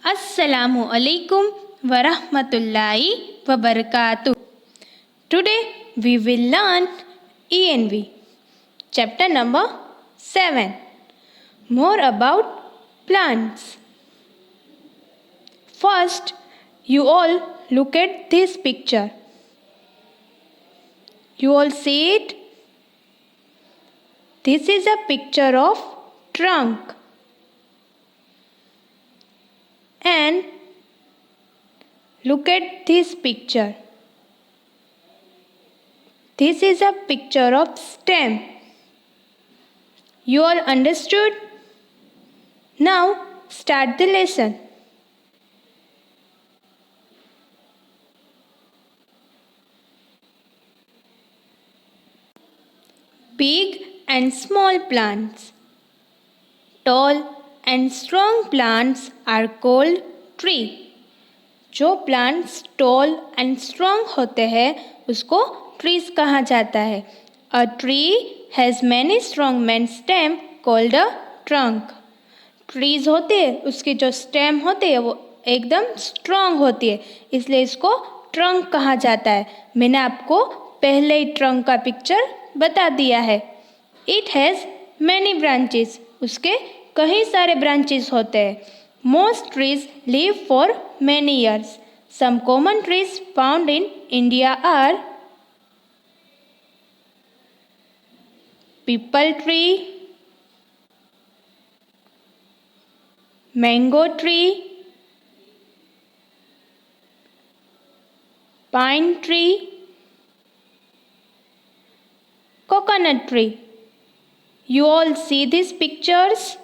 Assalamu alaikum wa rahmatullahi wa barakatuh. Today we will learn ENV, chapter number 7, more about plants. First, you all look at this picture. You all see it? This is a picture of trunk. And look at this picture. This is a picture of stem. You all understood? Now start the lesson. Big and small plants. Tall and strong plants are called tree. जो plants tall and strong होते हैं उसको trees कहा जाता है. A tree has many strong man stem called a trunk. Trees होते हैं उसके जो स्टेम होते हैं वो एकदम स्ट्रॉन्ग होती है, इसलिए इसको ट्रंक कहा जाता है. मैंने आपको पहले ही ट्रंक का पिक्चर बता दिया है. It has many branches. उसके कई सारे ब्रांचेस होते हैं. Most trees live for many years. Some common trees found in India are peepal tree, mango tree, pine tree, coconut tree. You all see these pictures?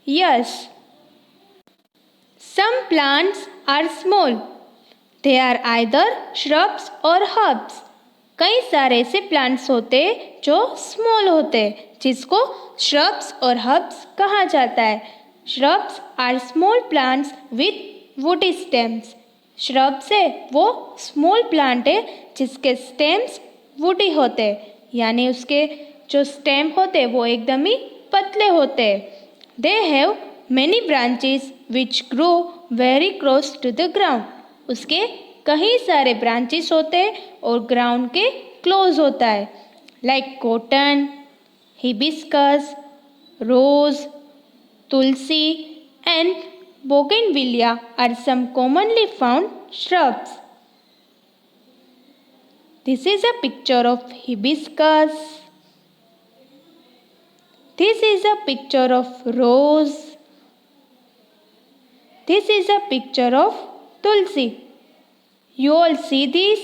Yes. Some plants are small. They are either shrubs or herbs. कई सारे ऐसे plants होते जो small होते जिसको shrubs और herbs कहा जाता है. Shrubs are small plants with woody stems. Shrubs है वो small plant है जिसके stems वुडी होते यानी उसके जो स्टेम होते वो एकदम ही पतले होते. They have many branches which grow very close to the ground. उसके कई सारे ब्रांचेस होते और ग्राउंड के क्लोज होता है. Like cotton, hibiscus, rose, tulsi and bougainvillea are some commonly found shrubs. This is a picture of hibiscus. This is a picture of rose. This is a picture of tulsi. You all see this?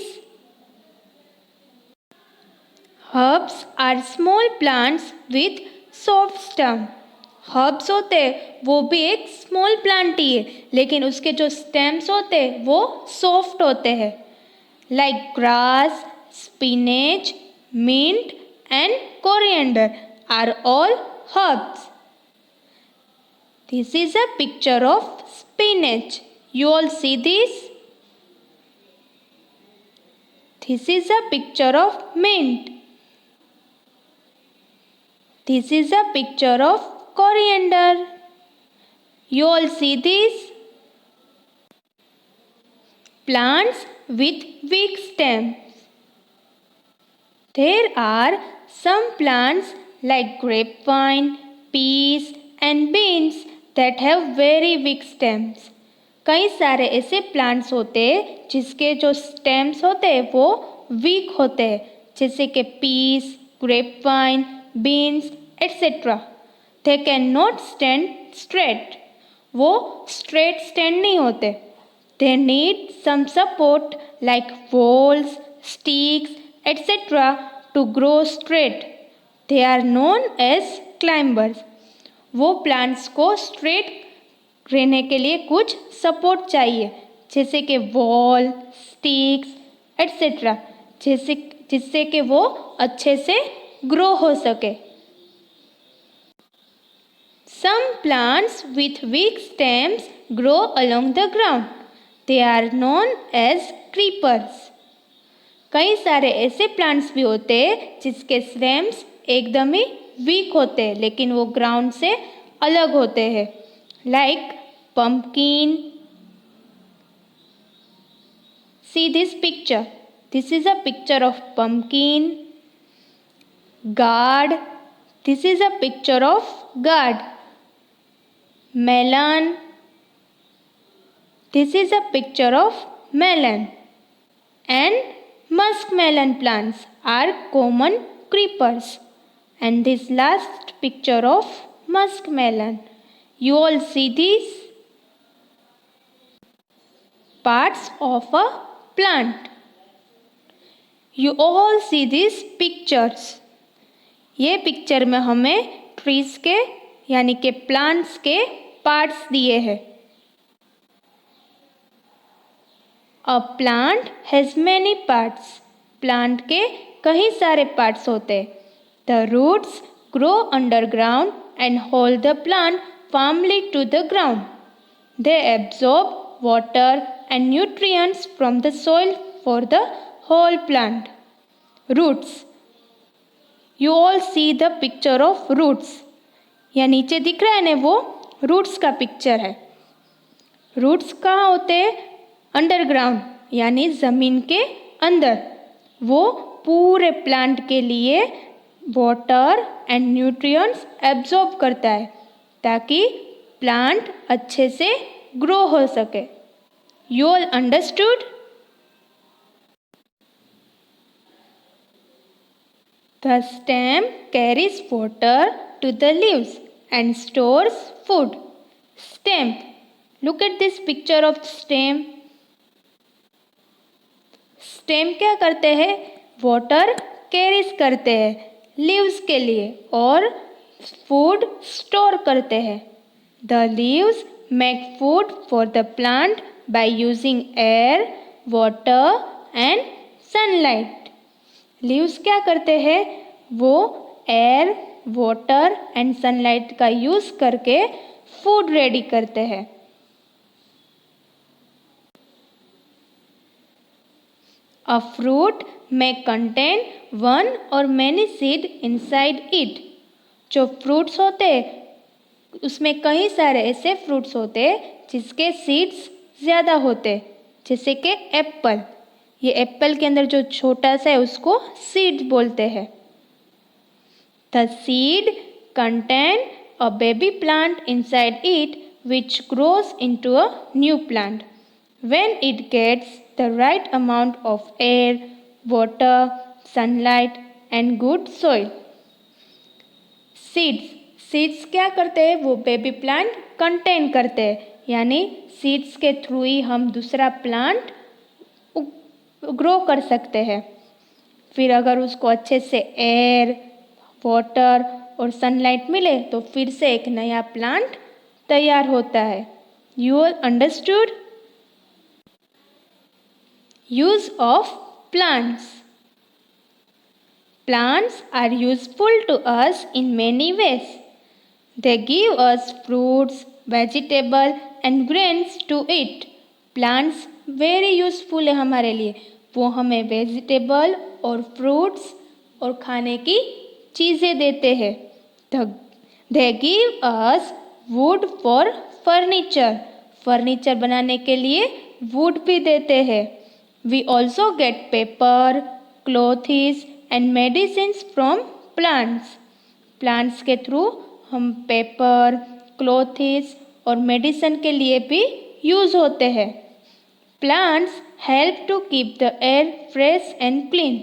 Herbs are small plants with soft stem. Herbs होते वो भी एक small plant ही है लेकिन उसके जो stems होते वो soft होते हैं. Like grass, spinach, mint and coriander are all herbs. This is a picture of spinach. You all see this? This is a picture of mint. This is a picture of coriander. You all see this? Plants with weak stems. There are some plants like grapevine, peas and beans that have very weak stems. कई सारे ऐसे plants होते हैं जिसके जो stems होते हैं वो वीक होते हैं जैसे कि peas, grapevine, beans etcetera. They can not stand straight. वो स्ट्रेट स्टैंड नहीं होते. They need some support like poles, sticks, etc. to grow straight. They are known as climbers. वो प्लांट्स को स्ट्रेट रहने के लिए कुछ सपोर्ट चाहिए जैसे कि वॉल, स्टिक्स एट्सेट्रा जिससे कि वो अच्छे से ग्रो हो सके. Some plants with weak stems grow along the ground. They are known as creepers. कई सारे ऐसे प्लांट्स भी होते हैं जिसके स्टेम्स एकदम ही वीक होते हैं लेकिन वो ग्राउंड से अलग होते हैं. Like pumpkin. See this picture. This is a picture of pumpkin. Gourd. This is a picture of gourd. Melon. This is a picture of melon. And muskmelon plants are common creepers. And this last picture of muskmelon. You all see these parts of a plant. You all see these pictures. ये picture में हमें trees के यानी के plants के parts दिए हैं. A plant has many parts. Plant के कई सारे पार्ट्स होते हैं. The roots grow underground and hold the plant firmly to the ground. They absorb water and nutrients from the soil for the whole plant. Roots. You all see the picture of roots. या नीचे दिख रहा है ना, वो roots का picture है. Roots कहाँ होते हैं? अंडरग्राउंड यानी ज़मीन के अंदर. वो पूरे प्लांट के लिए वाटर एंड न्यूट्रिएंट्स एब्जॉर्ब करता है ताकि प्लांट अच्छे से ग्रो हो सके. You all understood? The stem carries water to the leaves and stores food. Stem. Look at this picture of stem. Stem क्या करते हैं? वाटर कैरीज करते हैं लीव्स के लिए और फूड स्टोर करते हैं. The leaves make food for the plant by using air, water and sunlight. Leaves क्या करते हैं? वो एयर, वाटर एंड सनलाइट का यूज़ करके फूड रेडी करते हैं. A fruit may contain one or many seed inside it. जो fruits होते हैं उसमें कई सारे ऐसे फ्रूट्स होते हैं जिसके सीड्स ज़्यादा होते, जैसे कि एप्पल. ये एप्पल के अंदर जो छोटा सा है उसको सीड बोलते हैं. The seed contain a baby plant inside it which grows into a new plant when it gets the right amount of air, water, sunlight and good soil. Seeds क्या करते हैं? वो बेबी प्लांट कंटेन करते हैं, यानी seeds के through ही हम दूसरा प्लांट ग्रो कर सकते हैं. फिर अगर उसको अच्छे से एयर, वाटर और सनलाइट मिले तो फिर से एक नया प्लांट तैयार होता है. You all understood? Use of plants. Plants are useful to us in many ways. They give us fruits, vegetable and grains to eat. Plants very useful है हमारे लिए. वो हमें वेजिटेबल और फ्रूट्स और खाने की चीज़ें देते हैं. They give us wood for furniture. Furniture बनाने के लिए वुड भी देते हैं. We also get paper, clothes and medicines from plants. Plants के थ्रू हम पेपर, क्लॉथ्स और मेडिसिन के लिए भी यूज़ होते हैं. Plants help to keep the air fresh and clean.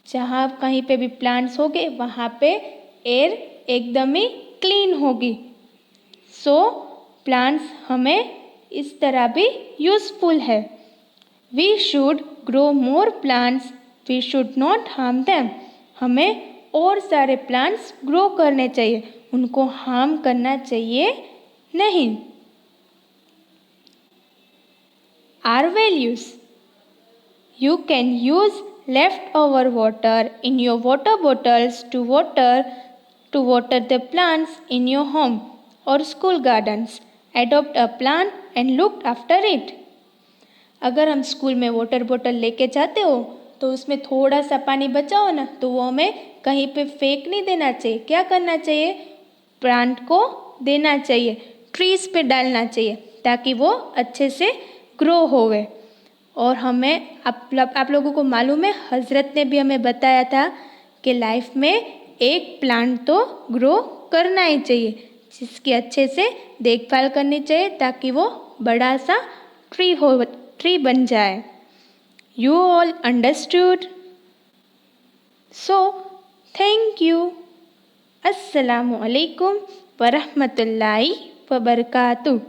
जहाँ कहीं पे भी प्लांट्स होंगे वहाँ पे एयर एकदम ही क्लीन होगी. सो प्लांट्स हमें इस तरह भी यूज़फुल है. We should grow more plants. We should not harm them. हमें और सारे प्लांट्स ग्रो करने चाहिए, उनको हार्म करना चाहिए नहीं. Our values. You can use leftover water in your water bottles to water the plants in your home or school gardens. Adopt a plant and look after it. अगर हम school में water बोतल लेके जाते हो तो उसमें थोड़ा सा पानी बचा हो ना, तो वो हमें कहीं पे फेंक नहीं देना चाहिए. क्या करना चाहिए? प्लांट को देना चाहिए. ट्रीज़ पे डालना चाहिए ताकि वो अच्छे से ग्रो होवे। और हमें आप लोगों को मालूम है, हज़रत ने भी हमें बताया था कि लाइफ में एक प्लांट तो ग्रो करना ही चाहिए, जिसकी अच्छे से देखभाल करनी चाहिए ताकि वो बड़ा सा ट्री बन जाए। You all understood? So thank you. अस्सलामु अलैकुम वरहमतुल्लाहि वबरकातुहू।